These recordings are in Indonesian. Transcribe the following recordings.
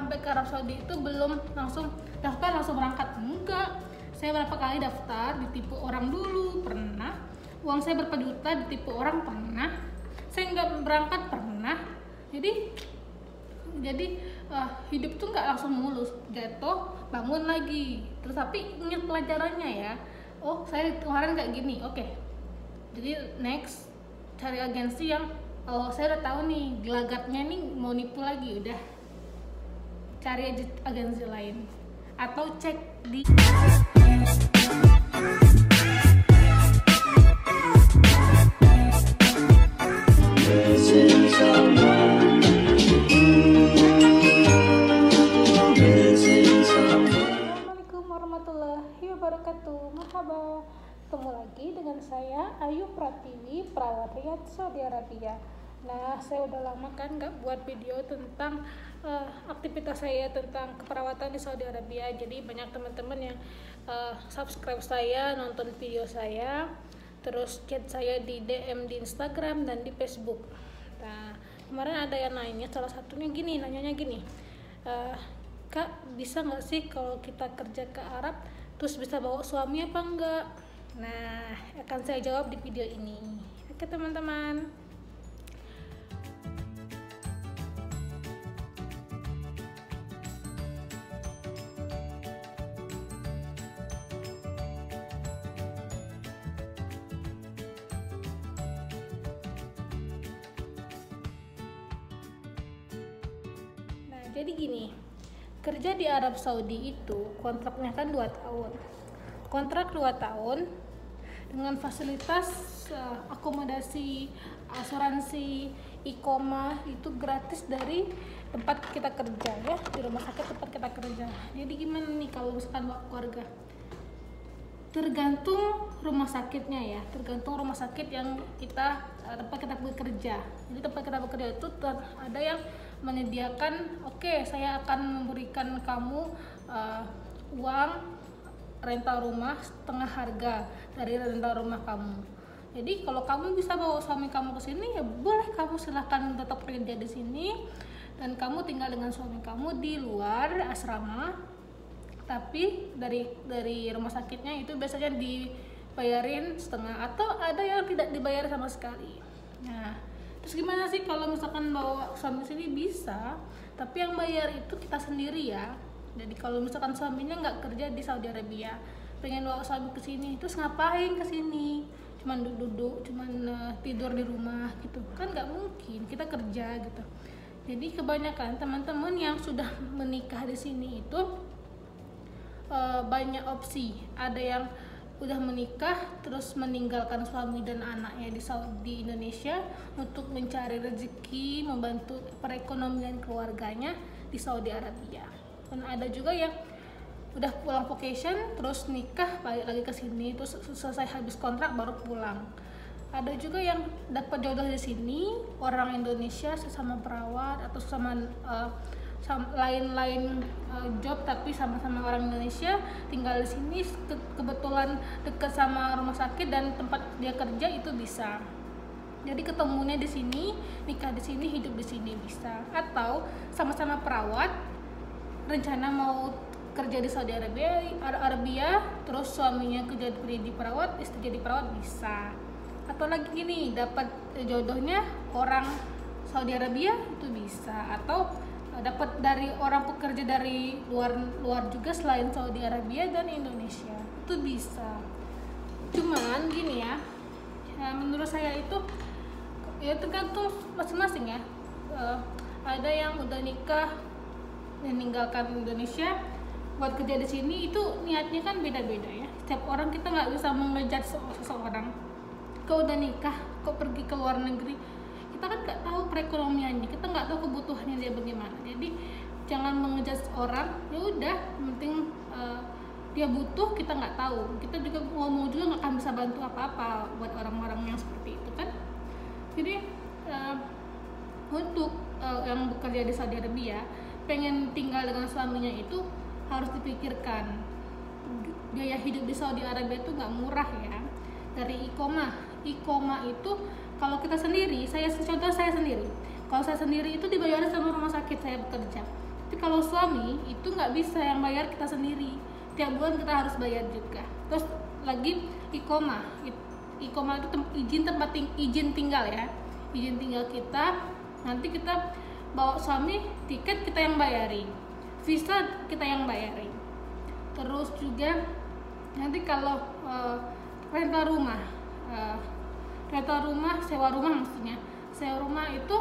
sampai ke Arab Saudi itu belum langsung daftar langsung berangkat, enggak. Saya berapa kali daftar, ditipu orang dulu, pernah. Uang saya berapa juta ditipu orang, pernah. Saya nggak berangkat, pernah. Jadi hidup tuh nggak langsung mulus, jatuh bangun lagi. Terus tapi ingat pelajarannya ya. Oh, saya kemarin kayak gini, oke. Jadi next cari agensi yang saya udah tahu nih gelagatnya nih mau nipu lagi, udah cari agensi lain atau cek di Assalamualaikum warahmatullahi wabarakatuh. Marhaba, ketemu lagi dengan saya Ayu Pratiwi, perawat Riyadh, Saudi Arabia. Nah, saya udah lama kan nggak buat video tentang aktivitas saya tentang keperawatan di Saudi Arabia. Jadi banyak teman-teman yang subscribe saya, nonton video saya, terus chat saya di DM di Instagram dan di Facebook. Nah, kemarin ada yang nanya, salah satunya gini, nanyanya gini, Kak, bisa nggak sih kalau kita kerja ke Arab terus bisa bawa suami apa enggak? Nah, akan saya jawab di video ini. Oke teman-teman. Nah, jadi gini, kerja di Arab Saudi itu kontraknya kan 2 tahun. Kontrak 2 tahun dengan fasilitas akomodasi, asuransi, iqomah itu gratis dari tempat kita kerja ya, di rumah sakit tempat kita kerja. Jadi gimana nih kalau misalkan bawa keluarga? Tergantung rumah sakitnya ya, tergantung rumah sakit yang kita tempat kita bekerja. Jadi tempat kita bekerja itu ada yang menyediakan, oke, saya akan memberikan kamu uang rental rumah setengah harga dari rental rumah kamu. Jadi kalau kamu bisa bawa suami kamu ke sini ya boleh, kamu silahkan tetap kerja di sini dan kamu tinggal dengan suami kamu di luar asrama. Tapi dari rumah sakitnya itu biasanya dibayarin setengah atau ada yang tidak dibayar sama sekali. Nah, terus gimana sih kalau misalkan bawa suami sini? Bisa, tapi yang bayar itu kita sendiri ya. Jadi kalau misalkan suaminya nggak kerja di Saudi Arabia, pengen bawa suami ke sini, terus ngapain ke sini? Cuman duduk, cuman tidur di rumah gitu kan nggak mungkin, kita kerja gitu. Jadi kebanyakan teman-teman yang sudah menikah di sini itu banyak opsi. Ada yang udah menikah terus meninggalkan suami dan anaknya di Indonesia untuk mencari rezeki, membantu perekonomian keluarganya di Saudi Arabia. Dan ada juga yang udah pulang vacation terus nikah balik lagi ke sini, terus selesai habis kontrak baru pulang. Ada juga yang dapat jodoh di sini, orang Indonesia sesama perawat atau sama lain-lain job tapi sama-sama orang Indonesia tinggal di sini, kebetulan dekat sama rumah sakit dan tempat dia kerja itu bisa. Jadi ketemunya di sini, nikah di sini, hidup di sini bisa. Atau sama-sama perawat, rencana mau kerja di Saudi Arabia, terus suaminya kerja di perawat, istri jadi perawat, bisa. Atau lagi gini, dapat jodohnya orang Saudi Arabia itu bisa. Atau dapat dari orang pekerja dari luar juga selain Saudi Arabia dan Indonesia, itu bisa. Cuman gini ya, menurut saya itu ya tergantung masing-masing ya. Ada yang udah nikah meninggalkan Indonesia buat kerja di sini, itu niatnya kan beda-beda ya. Setiap orang, kita nggak bisa mengejat seseorang. Kau udah nikah, kau pergi ke luar negeri, kita kan nggak tahu perekonomiannya, kita nggak tahu kebutuhannya dia bagaimana. Jadi jangan mengejat orang. Ya udah, penting dia butuh, kita nggak tahu. Kita juga ngomong juga nggak akan bisa bantu apa-apa buat orang-orang yang seperti itu kan. Jadi untuk yang bekerja di Saudi Arabia, pengen tinggal dengan suaminya itu harus dipikirkan. Biaya hidup di Saudi Arabia itu nggak murah ya. Dari iqomah itu kalau kita sendiri, contoh saya sendiri, kalau saya sendiri itu dibayar sama rumah sakit saya bekerja. Tapi kalau suami itu nggak bisa, yang bayar kita sendiri, tiap bulan kita harus bayar juga. Terus lagi iqomah itu izin tinggal ya, izin tinggal kita. Nanti kita bawa suami, tiket kita yang bayarin, visa kita yang bayarin. Terus juga nanti kalau rental rumah, sewa rumah maksudnya, sewa rumah itu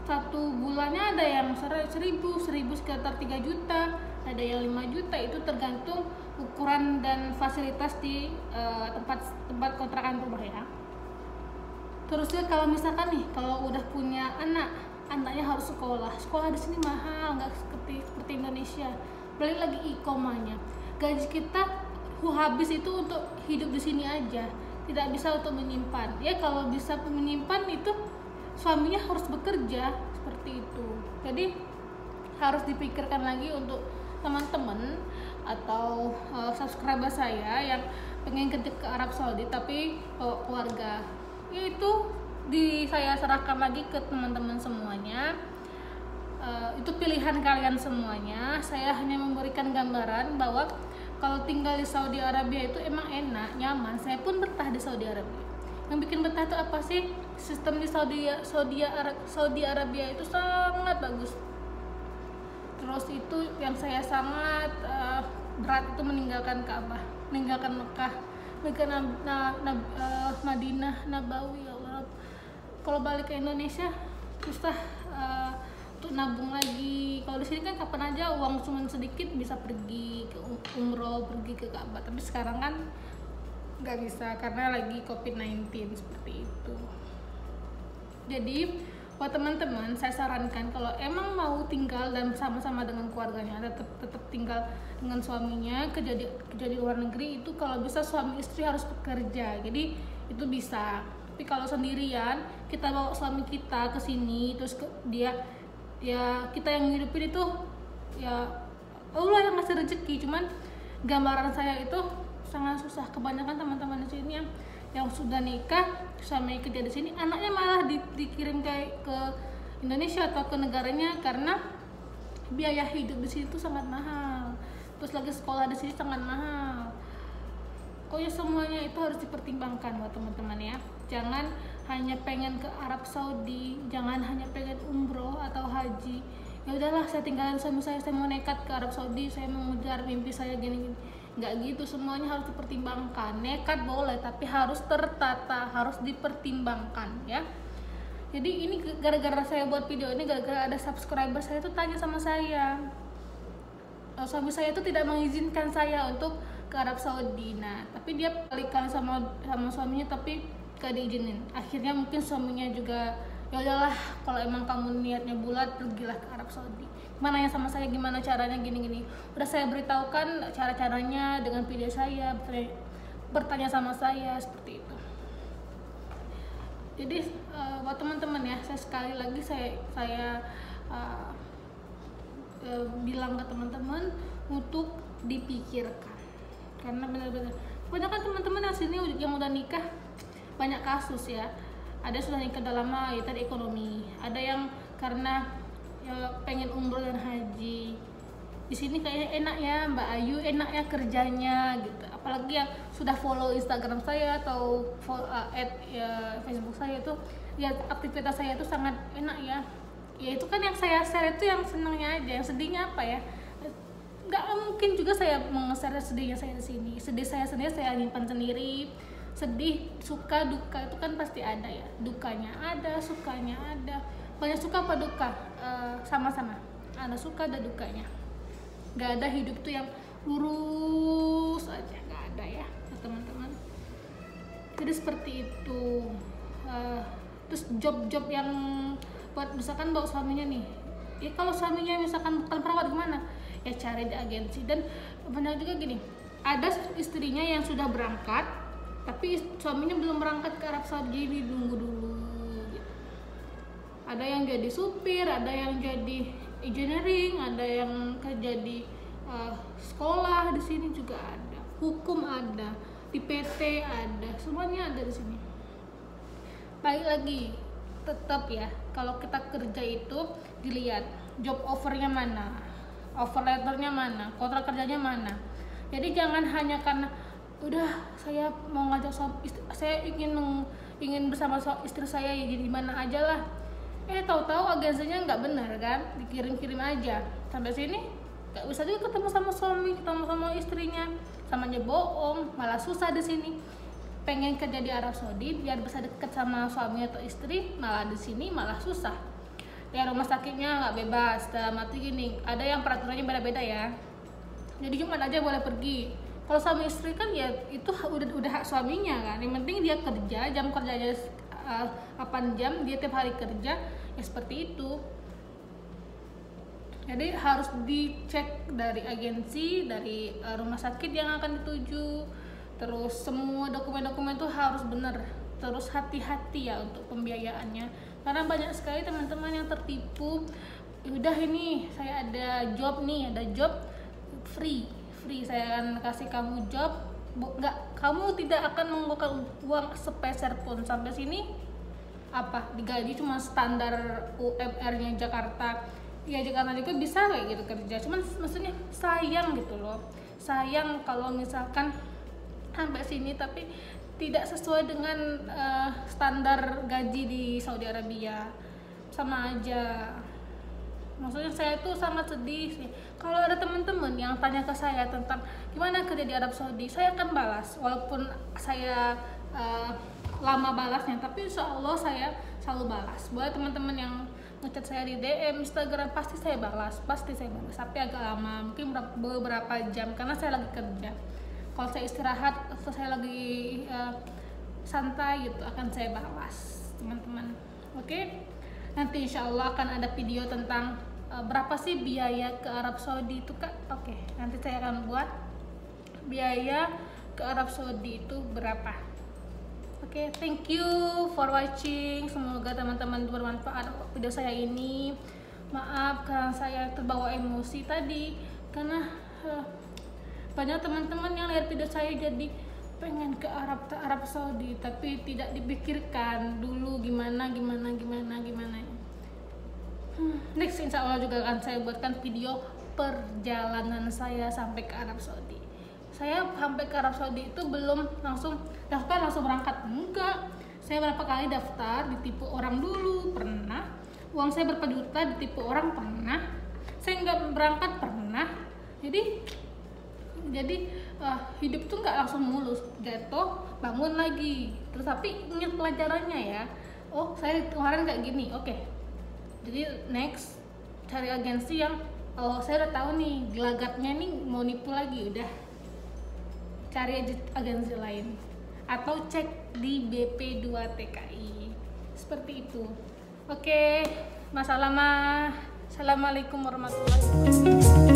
satu bulannya ada yang 1000 sekitar 3 juta, ada yang 5 juta, itu tergantung ukuran dan fasilitas di tempat kontrakan rumah ya. Terus juga kalau misalkan nih, kalau udah punya anaknya harus sekolah di sini mahal, nggak seperti Indonesia. Balik lagi iqomahnya, gaji kita habis itu untuk hidup di sini aja, tidak bisa untuk menyimpan ya. Kalau bisa menyimpan itu suaminya harus bekerja, seperti itu. Jadi harus dipikirkan lagi untuk teman-teman atau subscriber saya yang pengen kerja ke Arab Saudi tapi bawa keluarga, itu saya serahkan lagi ke teman-teman semuanya. Itu pilihan kalian semuanya. Saya hanya memberikan gambaran bahwa kalau tinggal di Saudi Arabia itu emang enak, nyaman. Saya pun betah di Saudi Arabia. Yang bikin betah itu apa sih? Sistem di Saudi Arabia itu sangat bagus. Terus itu yang saya sangat berat itu meninggalkan Ka'bah, meninggalkan Mekah, meninggalkan Madinah Nabawi. Ya Allah, kalau balik ke Indonesia susah untuk nabung lagi. Kalau di sini kan kapan aja uang cuma sedikit bisa pergi ke umroh, pergi ke Ka'bah. Tapi sekarang kan nggak bisa karena lagi COVID-19 seperti itu. Jadi buat teman-teman, saya sarankan kalau emang mau tinggal dan bersama-sama dengan keluarganya, tetap tinggal dengan suaminya, kerja di luar negeri, itu kalau bisa suami istri harus bekerja. Jadi itu bisa. Tapi kalau sendirian, kita bawa suami kita ke sini, terus kita yang ngidupin itu ya Allah yang ngasih rezeki. Cuman gambaran saya itu sangat susah. Kebanyakan teman-teman di sini yang sudah nikah, suami kerja di sini, anaknya malah dikirim kayak ke Indonesia atau ke negaranya karena biaya hidup di sini tuh sangat mahal. Terus lagi sekolah di sini sangat mahal. Pokoknya semuanya itu harus dipertimbangkan buat teman-teman ya. Jangan hanya pengen ke Arab Saudi, jangan hanya pengen umroh atau haji. Ya udahlah, saya tinggalin suami saya mau nekat ke Arab Saudi, saya mau mengejar mimpi saya gini-gini. Nggak gitu, semuanya harus dipertimbangkan. Nekat boleh, tapi harus tertata, harus dipertimbangkan ya. Jadi ini gara-gara saya buat video ini, gara-gara ada subscriber saya tuh tanya sama saya, suami saya itu tidak mengizinkan saya untuk ke Arab Saudi. Nah, tapi dia balikan sama suaminya tapi gak diizinin. Akhirnya mungkin suaminya juga, ya udahlah, kalau emang kamu niatnya bulat, pergilah ke Arab Saudi. Nanya sama saya gimana caranya, gini-gini. Udah saya beritahukan cara-caranya dengan video saya, bertanya sama saya seperti itu. Jadi buat teman-teman ya, saya sekali lagi saya bilang ke teman-teman untuk dipikirkan, karena benar-benar kebanyakan teman-teman yang sini yang udah nikah banyak kasus ya. Ada sudah nikah dalam ya tadi ekonomi, ada yang karena ya pengen umroh dan haji. Di sini kayaknya enak ya Mbak Ayu, enak ya kerjanya gitu. Apalagi yang sudah follow Instagram saya atau Facebook saya itu, ya aktivitas saya itu sangat enak ya. Ya itu kan yang saya share itu yang senangnya aja, yang sedihnya apa ya? Nggak mungkin juga saya meng-share sedihnya saya di sini. Sedih saya sendiri saya nyimpan sendiri. Sedih, suka, duka itu kan pasti ada ya. Dukanya ada, sukanya ada. Banyak suka apa duka? Sama-sama. Ada suka, ada dukanya. Nggak ada hidup tuh yang lurus aja, nggak ada ya teman-teman. Jadi seperti itu. Terus job-job yang buat misalkan bawa suaminya nih, ya kalau suaminya misalkan bukan perawat gimana, ya cari di agensi. Dan benar juga gini, ada istrinya yang sudah berangkat tapi suaminya belum berangkat ke Arab Saudi, jadi nunggu dulu gitu. Ada yang jadi supir, ada yang jadi engineering, ada yang kerja di sekolah, di sini juga ada, hukum ada, di PT ada, semuanya ada di sini. Baik lagi, tetap ya kalau kita kerja itu dilihat job offernya mana, offer letternya mana, kontrak kerjanya mana. Jadi jangan hanya karena udah saya mau ngajak saya ingin bersama istri saya ya jadi mana aja lah, tahu-tahu agensinya nggak benar kan, dikirim-kirim aja sampai sini nggak bisa juga ketemu sama suami, ketemu sama istrinya, samanya bohong, malah susah di sini. Pengen kerja di Arab Saudi biar bisa deket sama suami atau istri, malah di sini malah susah. Ya rumah sakitnya nggak bebas, dalam arti gini, ada yang peraturannya beda-beda ya. Jadi Jumat aja boleh pergi. Kalau suami istri kan ya itu udah hak suaminya kan. Yang penting dia kerja, jam kerjanya 8 jam, dia tiap hari kerja, ya seperti itu. Jadi harus dicek dari agensi, dari rumah sakit yang akan dituju, terus semua dokumen-dokumen itu harus benar, terus hati-hati ya untuk pembiayaannya, karena banyak sekali teman-teman yang tertipu. Udah ini saya ada job free, saya akan kasih kamu job, nggak, kamu tidak akan mengeluarkan uang sepeser pun. Sampai sini apa, digaji cuma standar UMR-nya Jakarta. Ya Jakarta juga bisa kayak gitu kerja, cuman maksudnya sayang gitu loh, sayang kalau misalkan sampai sini tapi tidak sesuai dengan standar gaji di Saudi Arabia, sama aja. Maksudnya saya tuh sangat sedih sih kalau ada teman-teman yang tanya ke saya tentang gimana kerja di Arab Saudi. Saya akan balas, walaupun saya lama balasnya, tapi insya Allah saya selalu balas. Buat teman-teman yang ngechat saya di DM Instagram, pasti saya balas, tapi agak lama, mungkin beberapa jam karena saya lagi kerja. Kalau saya istirahat atau saya lagi santai gitu, akan saya balas teman-teman. Oke? Nanti insya Allah akan ada video tentang berapa sih biaya ke Arab Saudi itu Kak. Oke, nanti saya akan buat biaya ke Arab Saudi itu berapa. Oke, thank you for watching. Semoga teman-teman bermanfaat video saya ini. Maaf karena saya terbawa emosi tadi, karena banyak teman-teman yang lihat video saya jadi pengen ke Arab Saudi, tapi tidak dipikirkan dulu gimana. Next insya Allah juga akan saya buatkan video perjalanan saya sampai ke Arab Saudi. Saya sampai ke Arab Saudi itu belum langsung daftar langsung berangkat, enggak. Saya berapa kali daftar, ditipu orang dulu, pernah. Uang saya berapa juta ditipu orang, pernah. Saya nggak berangkat, pernah. Jadi hidup tuh nggak langsung mulus, jatuh bangun lagi terus, tapi ingat pelajarannya ya. Oh saya kemarin kayak gini, oke. Jadi next cari agensi yang saya udah tahu nih gelagatnya nih mau nipu lagi, udah cari agensi lain atau cek di BP2TKI seperti itu. Oke, Assalamualaikum warahmatullahi wabarakatuh.